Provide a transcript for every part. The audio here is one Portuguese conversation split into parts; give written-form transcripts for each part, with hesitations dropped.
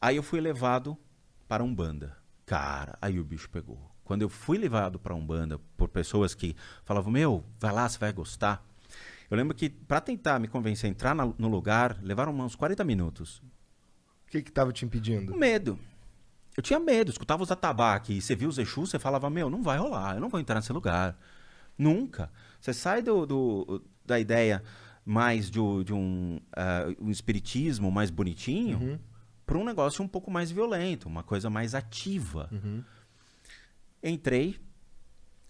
Aí eu fui levado para Umbanda. Cara, aí o bicho pegou. Quando eu fui levado para Umbanda por pessoas que falavam, meu, vai lá, você vai gostar. Eu lembro que para tentar me convencer a entrar no lugar, levaram uns 40 minutos. O que tava te impedindo? Medo. Eu tinha medo, escutava os atabaques, você via os Exus, você falava, meu, não vai rolar, eu não vou entrar nesse lugar. Nunca. Você sai da ideia mais de um espiritismo mais bonitinho para um negócio um pouco mais violento, uma coisa mais ativa. Entrei,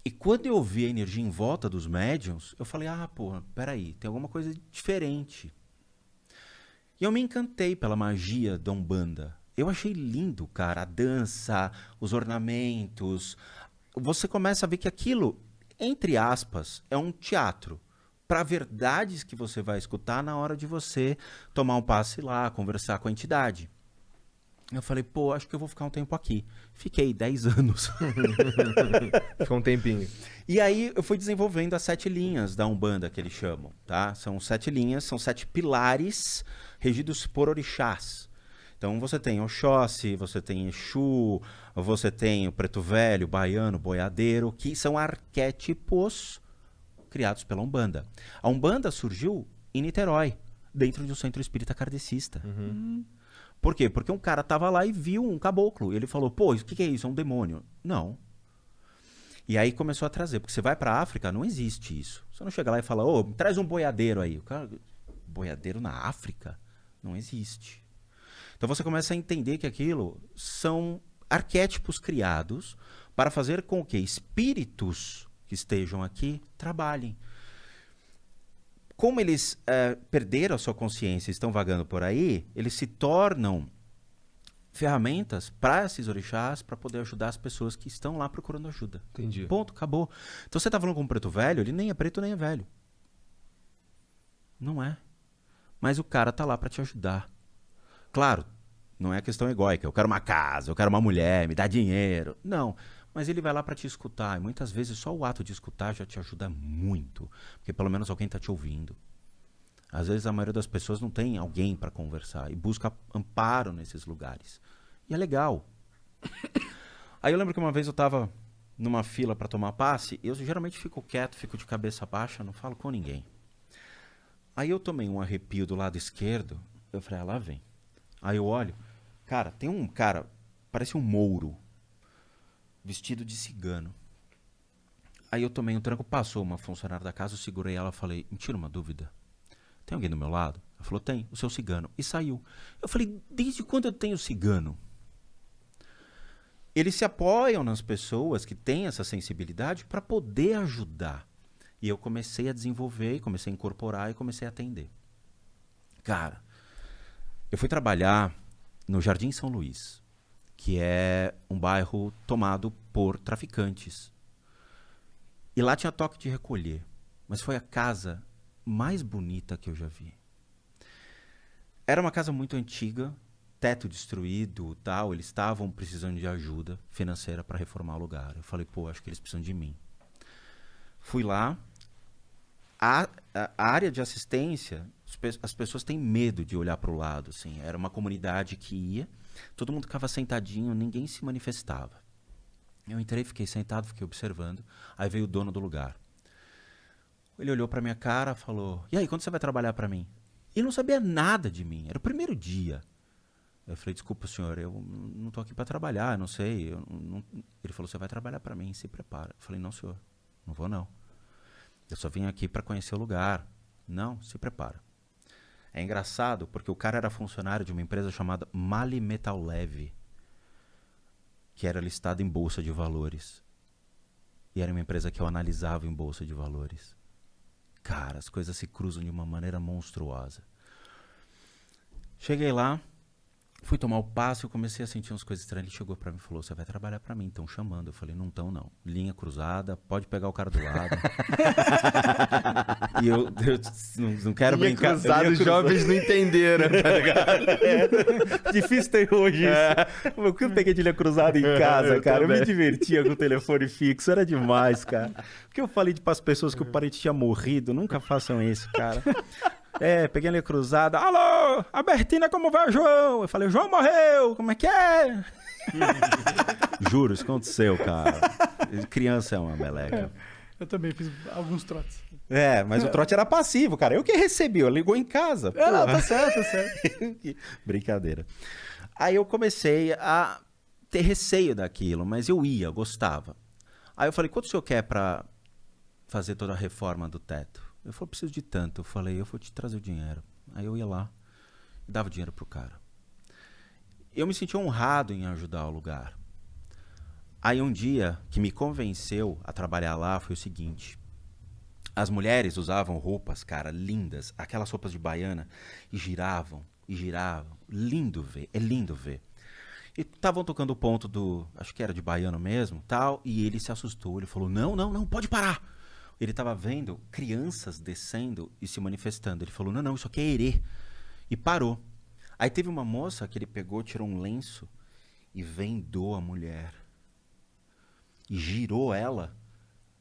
e quando eu vi a energia em volta dos médiuns, eu falei, pô, peraí, tem alguma coisa diferente. E eu me encantei pela magia da Umbanda. Eu achei lindo, cara, a dança, os ornamentos. Você começa a ver que aquilo, entre aspas, é um teatro para verdades que você vai escutar na hora de você tomar um passe lá, conversar com a entidade. Eu falei, pô, acho que eu vou ficar um tempo aqui. Fiquei 10 anos. Ficou um tempinho. E aí eu fui desenvolvendo as 7 linhas da Umbanda, que eles chamam, tá? São 7 linhas, são 7 pilares regidos por orixás. Então você tem Oxóssi, você tem Exu, você tem o Preto Velho, Baiano, Boiadeiro, que são arquétipos criados pela Umbanda. A Umbanda surgiu em Niterói, dentro de um centro espírita kardecista. Por quê? Porque um cara tava lá e viu um caboclo. Ele falou, pô, o que é isso? É um demônio. Não. E aí começou a trazer. Porque você vai pra África, não existe isso. Você não chega lá e fala, ô, traz um boiadeiro aí. O cara, boiadeiro na África? Não existe. Então você começa a entender que aquilo são arquétipos criados para fazer com que espíritos que estejam aqui trabalhem. Como eles perderam a sua consciência e estão vagando por aí, eles se tornam ferramentas para esses orixás para poder ajudar as pessoas que estão lá procurando ajuda. Entendi. Ponto, acabou. Então você está falando com um preto velho, ele nem é preto nem é velho. Não é. Mas o cara tá lá para te ajudar. Claro, não é questão egóica. Eu quero uma casa, eu quero uma mulher, me dá dinheiro. Não. Mas ele vai lá para te escutar. E muitas vezes só o ato de escutar já te ajuda muito. Porque pelo menos alguém está te ouvindo. Às vezes a maioria das pessoas não tem alguém para conversar. E busca amparo nesses lugares. E é legal. Aí eu lembro que uma vez eu estava numa fila para tomar passe. Eu geralmente fico quieto, fico de cabeça baixa, não falo com ninguém. Aí eu tomei um arrepio do lado esquerdo. Eu falei, lá vem. Aí eu olho. Cara, tem um cara, parece um mouro. Vestido de cigano. Aí eu tomei um tranco, passou uma funcionária da casa, eu segurei ela e falei, me tira uma dúvida. Tem alguém do meu lado? Ela falou, tem, o seu cigano. E saiu. Eu falei, desde quando eu tenho cigano? Eles se apoiam nas pessoas que têm essa sensibilidade para poder ajudar. E eu comecei a desenvolver, comecei a incorporar e comecei a atender. Cara, eu fui trabalhar no Jardim São Luís, que é um bairro tomado por traficantes. E lá tinha toque de recolher. Mas foi a casa mais bonita que eu já vi. Era uma casa muito antiga, teto destruído, tal. Eles estavam precisando de ajuda financeira para reformar o lugar. Eu falei, pô, acho que eles precisam de mim. Fui lá. A área de assistência, as pessoas têm medo de olhar para o lado. Assim. Era uma comunidade que ia, todo mundo ficava sentadinho, ninguém se manifestava. Eu entrei, fiquei sentado, fiquei observando. Aí veio o dono do lugar. Ele olhou para minha cara, falou, e aí, quando você vai trabalhar para mim? Ele não sabia nada de mim, era o primeiro dia. Eu falei, desculpa, senhor, eu não estou aqui para trabalhar, não sei. Ele falou, você vai trabalhar para mim, se prepara. Eu falei, não, senhor, não vou não. Eu só vim aqui para conhecer o lugar. Não, se prepara. É engraçado porque o cara era funcionário de uma empresa chamada Mali Metal Leve, que era listada em bolsa de valores. E era uma empresa que eu analisava em bolsa de valores. Cara, as coisas se cruzam de uma maneira monstruosa. Cheguei lá, fui tomar o passe, eu comecei a sentir umas coisas estranhas. Ele chegou pra mim e falou, você vai trabalhar pra mim, estão chamando. Eu falei, não estão não. Linha cruzada, pode pegar o cara do lado. E eu não quero linha brincar. Cruzada, os jovens não entenderam, tá ligado? Difícil ter hoje isso. Eu que eu peguei de linha cruzada em casa, cara. Eu me divertia com o telefone fixo, era demais, cara. O que eu falei para as pessoas que o parente tinha morrido, nunca façam isso, cara. Peguei a linha cruzada. Alô, Albertina, como vai o João? Eu falei, o João morreu, como é que é? Juro, isso aconteceu, cara. Criança é uma meleca. Eu também fiz alguns trotes. Mas o trote era passivo, cara. Eu que recebi, eu ligou em casa. Não, tá certo, tá certo. Brincadeira. Aí eu comecei a ter receio daquilo, mas eu gostava. Aí eu falei, quanto o senhor quer pra fazer toda a reforma do teto? Ele falou, preciso de tanto. Eu falei, eu vou te trazer o dinheiro. Aí eu ia lá e dava o dinheiro pro cara. Eu me senti honrado em ajudar o lugar. Aí um dia que me convenceu a trabalhar lá foi o seguinte. As mulheres usavam roupas, cara, lindas, aquelas roupas de baiana, e giravam, e giravam. Lindo ver, é lindo ver. E estavam tocando o ponto do, acho que era de baiano mesmo, tal, e ele se assustou, ele falou, não, pode parar. Ele estava vendo crianças descendo e se manifestando. Ele falou, não, isso aqui é herê. E parou. Aí teve uma moça que ele pegou, tirou um lenço e vendou a mulher. E girou ela.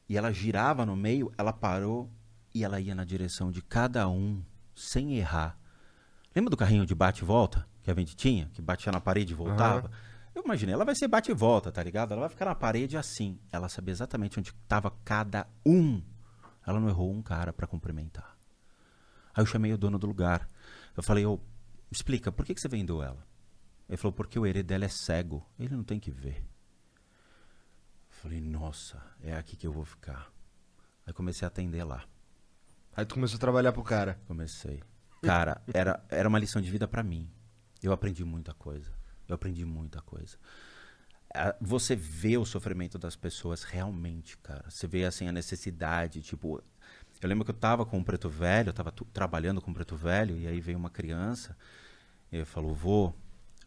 E ela girava no meio, ela parou e ela ia na direção de cada um, sem errar. Lembra do carrinho de bate e volta que a gente tinha? Que batia na parede e voltava? Eu imaginei, ela vai ser bate e volta, tá ligado? Ela vai ficar na parede assim. Ela sabia exatamente onde estava cada um. Ela não errou um cara para cumprimentar. Aí eu chamei o dono do lugar. Eu falei, explica, por que você vendeu ela? Ele falou, porque o herê dela é cego. Ele não tem que ver. Falei, nossa, é aqui que eu vou ficar. Aí comecei a atender lá. Aí tu começou a trabalhar pro cara. Comecei. Cara, era uma lição de vida pra mim. Eu aprendi muita coisa. Você vê o sofrimento das pessoas realmente, cara. Você vê, assim, a necessidade, tipo... Eu lembro que eu tava com um preto velho, eu tava trabalhando com um preto velho, e aí veio uma criança, e ele falou, vô,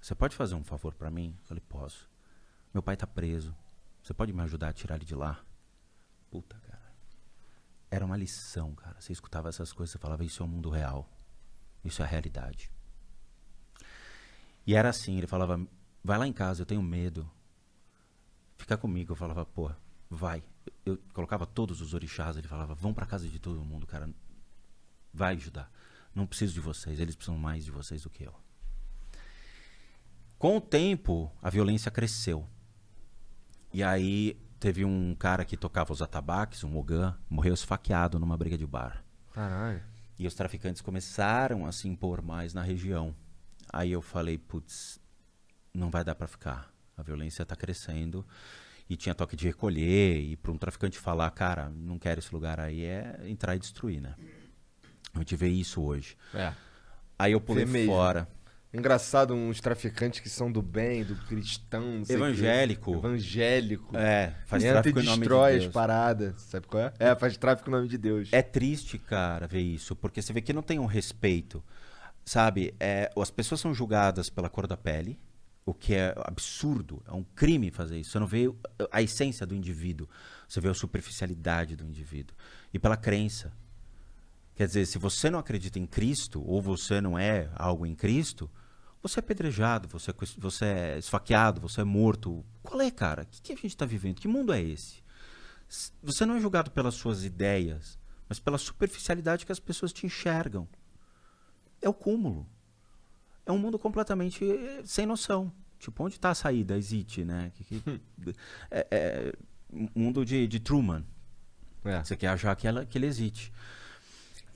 você pode fazer um favor pra mim? Eu falei, posso. Meu pai tá preso. Você pode me ajudar a tirar ele de lá? Puta, cara. Era uma lição, cara. Você escutava essas coisas, você falava, isso é o mundo real. Isso é a realidade. E era assim, ele falava, vai lá em casa, eu tenho medo. Fica comigo. Eu falava, pô, vai. Eu colocava todos os orixás, ele falava, vão pra casa de todo mundo, cara. Vai ajudar. Não preciso de vocês, eles precisam mais de vocês do que eu. Com o tempo, a violência cresceu. E aí teve um cara que tocava os atabaques, um Mogã, morreu esfaqueado numa briga de bar. Caralho. E os traficantes começaram a se impor mais na região. Aí eu falei, putz, não vai dar pra ficar. A violência tá crescendo. E tinha toque de recolher. E para um traficante falar, cara, não quero esse lugar aí, é entrar e destruir, né? A gente vê isso hoje. Aí eu pulei fora. Engraçado, uns traficantes que são do bem, do cristão, não sei evangélico. Evangélico. Faz tráfico em nome de Deus. Destrói as paradas, sabe qual é? Faz tráfico em nome de Deus. É triste, cara, ver isso, porque você vê que não tem um respeito, sabe? As pessoas são julgadas pela cor da pele, o que é absurdo, é um crime fazer isso. Você não vê a essência do indivíduo, você vê a superficialidade do indivíduo. E pela crença. Quer dizer, se você não acredita em Cristo, ou você não é algo em Cristo, você é apedrejado, você é esfaqueado, você é morto. Qual é, cara? O que a gente está vivendo? Que mundo é esse? Você não é julgado pelas suas ideias, mas pela superficialidade que as pessoas te enxergam. É o cúmulo. É um mundo completamente sem noção. Tipo, onde está a saída? Existe, né? Mundo de Truman. Você quer achar que ele existe.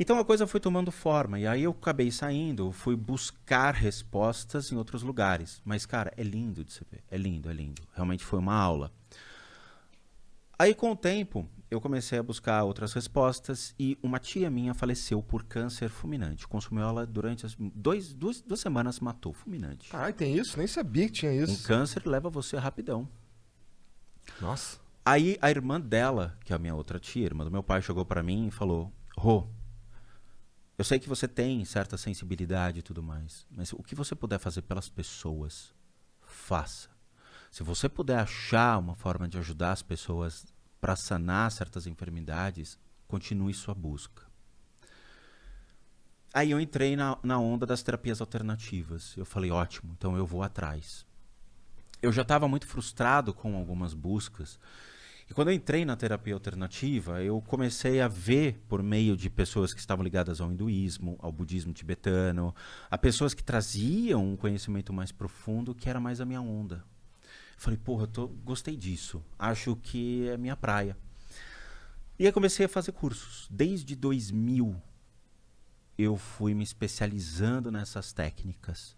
Então a coisa foi tomando forma, e aí eu acabei saindo, fui buscar respostas em outros lugares. Mas, cara, é lindo de se ver, é lindo. Realmente foi uma aula. Aí, com o tempo, eu comecei a buscar outras respostas, e uma tia minha faleceu por câncer fulminante. Consumiu ela durante duas semanas, matou, fulminante. Caralho, tem isso? Nem sabia que tinha isso. Um câncer leva você rapidão. Nossa. Aí a irmã dela, que é a minha outra tia, irmã do meu pai, chegou pra mim e falou, Rô, eu sei que você tem certa sensibilidade e tudo mais, mas o que você puder fazer pelas pessoas, faça. Se você puder achar uma forma de ajudar as pessoas para sanar certas enfermidades, continue sua busca. Aí eu entrei na onda das terapias alternativas. Eu falei, ótimo, então eu vou atrás. Eu já estava muito frustrado com algumas buscas E quando eu entrei na terapia alternativa, eu comecei a ver, por meio de pessoas que estavam ligadas ao hinduísmo, ao budismo tibetano, a pessoas que traziam um conhecimento mais profundo, que era mais a minha onda. Falei, porra, gostei disso. Acho que é minha praia. E aí comecei a fazer cursos. Desde 2000, eu fui me especializando nessas técnicas.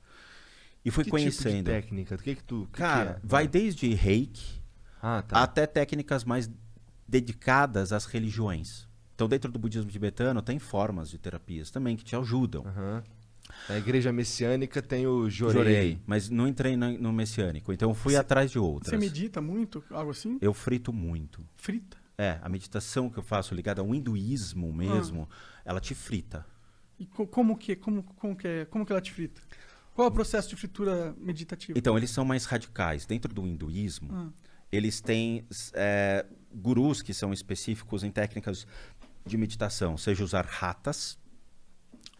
E fui conhecendo. Tipo de técnica? Cara, vai desde reiki até técnicas mais dedicadas às religiões. Então, dentro do budismo tibetano, tem formas de terapias também que te ajudam. Na igreja messiânica tem o Jorei, mas não entrei no messiânico. Então, eu fui atrás de outras. Você medita muito? Algo assim? Eu frito muito. Frita? A meditação que eu faço ligada ao hinduísmo mesmo, ela te frita. E como que ela te frita? Qual é o processo de fritura meditativa? Então, eles são mais radicais. Dentro do hinduísmo, eles têm gurus que são específicos em técnicas de meditação, seja os arhatas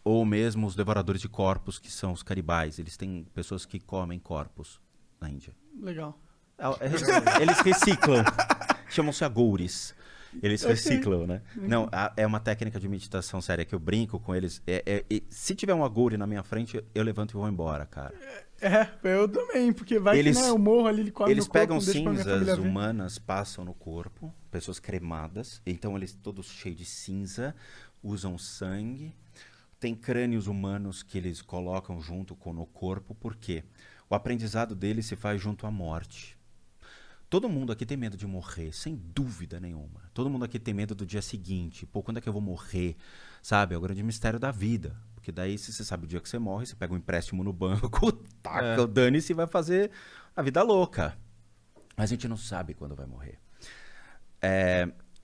ou mesmo os devoradores de corpos, que são os canibais. Eles têm pessoas que comem corpos na Índia. Legal. Eles reciclam. Chamam-se agouris. Eles reciclam, né? Não, é uma técnica de meditação séria que eu brinco com eles. Se tiver um agouri na minha frente, eu levanto e vou embora, cara. Eu também, porque vai que eu morro ali, ele come eles no corpo, pegam deixa pra minha família cinzas ver. humanas, passam no corpo, pessoas cremadas, então eles todos cheios de cinza, usam sangue. Tem crânios humanos que eles colocam junto no corpo, porque o aprendizado deles se faz junto à morte. Todo mundo aqui tem medo de morrer, sem dúvida nenhuma. Todo mundo aqui tem medo do dia seguinte. Pô, quando é que eu vou morrer? Sabe? É o grande mistério da vida. Porque daí, se você sabe o dia que você morre, você pega um empréstimo no banco, taca o dane-se e vai fazer a vida louca. Mas a gente não sabe quando vai morrer.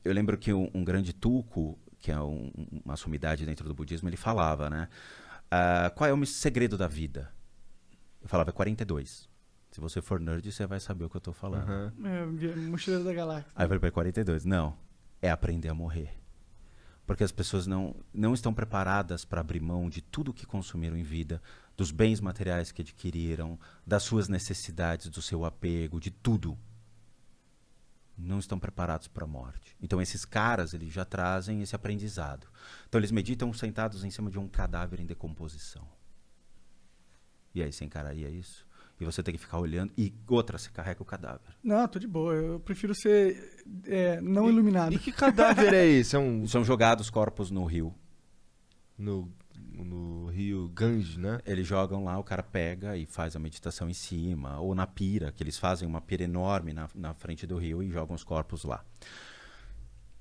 Eu lembro que um grande tulku, que é uma sumidade dentro do budismo, ele falava, né? Qual é o segredo da vida? Eu falava, 42. Se você for nerd, você vai saber o que eu tô falando. Mochileiro da Galáxia. Aí eu falei, 42. Não, é aprender a morrer. Porque as pessoas não estão preparadas para abrir mão de tudo que consumiram em vida, dos bens materiais que adquiriram, das suas necessidades, do seu apego, de tudo. Não estão preparados para a morte. Então esses caras, eles já trazem esse aprendizado. Então eles meditam sentados em cima de um cadáver em decomposição. E aí, você encararia isso? E você tem que ficar olhando. E outra, você carrega o cadáver. Não, tô de boa. Eu prefiro ser não iluminado. E que cadáver é esse? São jogados corpos no rio. No rio Ganges, né? Eles jogam lá, o cara pega e faz a meditação em cima. Ou na pira, que eles fazem uma pira enorme na frente do rio e jogam os corpos lá.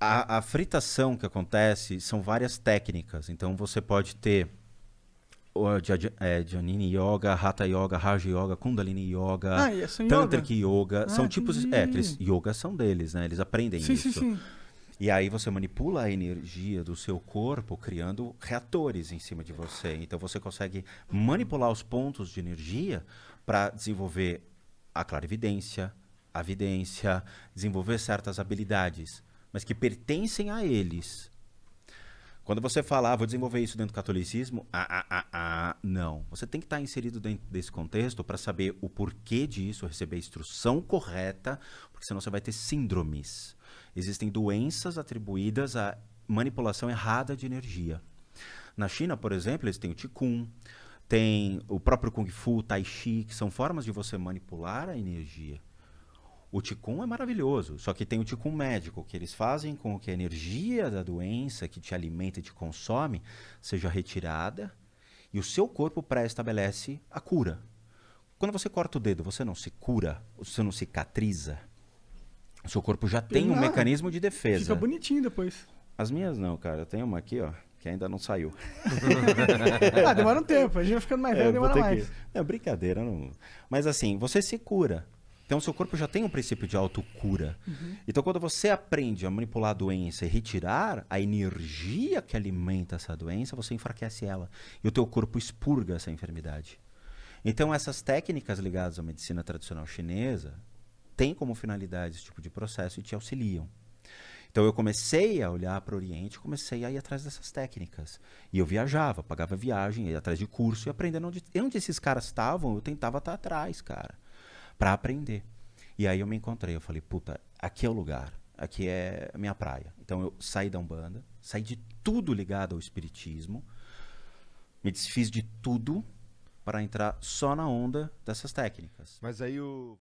A fritação que acontece são várias técnicas. Então você pode ter Jnana Yoga, Hatha Yoga, Raja Yoga, Kundalini Yoga, Tantric Yoga. São tipos... aqueles yogas são deles, né? Eles aprendem isso. Sim. E aí você manipula a energia do seu corpo criando reatores em cima de você. Então você consegue manipular os pontos de energia para desenvolver a clarividência, a vidência, desenvolver certas habilidades, mas que pertencem a eles. Quando você fala, vou desenvolver isso dentro do catolicismo, não. Você tem que estar inserido dentro desse contexto para saber o porquê disso, receber a instrução correta, porque senão você vai ter síndromes. Existem doenças atribuídas à manipulação errada de energia. Na China, por exemplo, eles têm o Qigong, tem o próprio Kung Fu, Tai Chi, que são formas de você manipular a energia. O Qigong é maravilhoso, só que tem o Qigong médico, que eles fazem com que a energia da doença que te alimenta e te consome seja retirada e o seu corpo pré-estabelece a cura. Quando você corta o dedo, você não se cura, você não cicatriza. O seu corpo já tem um mecanismo de defesa. Fica bonitinho depois. As minhas não, cara. Eu tenho uma aqui, ó, que ainda não saiu. Demora um tempo. A gente vai ficando mais velho, demora mais. É brincadeira. Não... Mas assim, você se cura. Então, o seu corpo já tem um princípio de autocura. Então, quando você aprende a manipular a doença e retirar a energia que alimenta essa doença, você enfraquece ela. E o teu corpo expurga essa enfermidade. Então, essas técnicas ligadas à medicina tradicional chinesa têm como finalidade esse tipo de processo e te auxiliam. Então, eu comecei a olhar para o Oriente, comecei a ir atrás dessas técnicas. E eu viajava, pagava viagem, ia atrás de curso e aprendendo onde esses caras estavam, eu tentava estar atrás, cara. Para aprender. E aí eu me encontrei, eu falei, puta, aqui é o lugar. aqui é a minha praia. Então eu saí da Umbanda, saí de tudo ligado ao espiritismo, me desfiz de tudo para entrar só na onda dessas técnicas. Mas aí o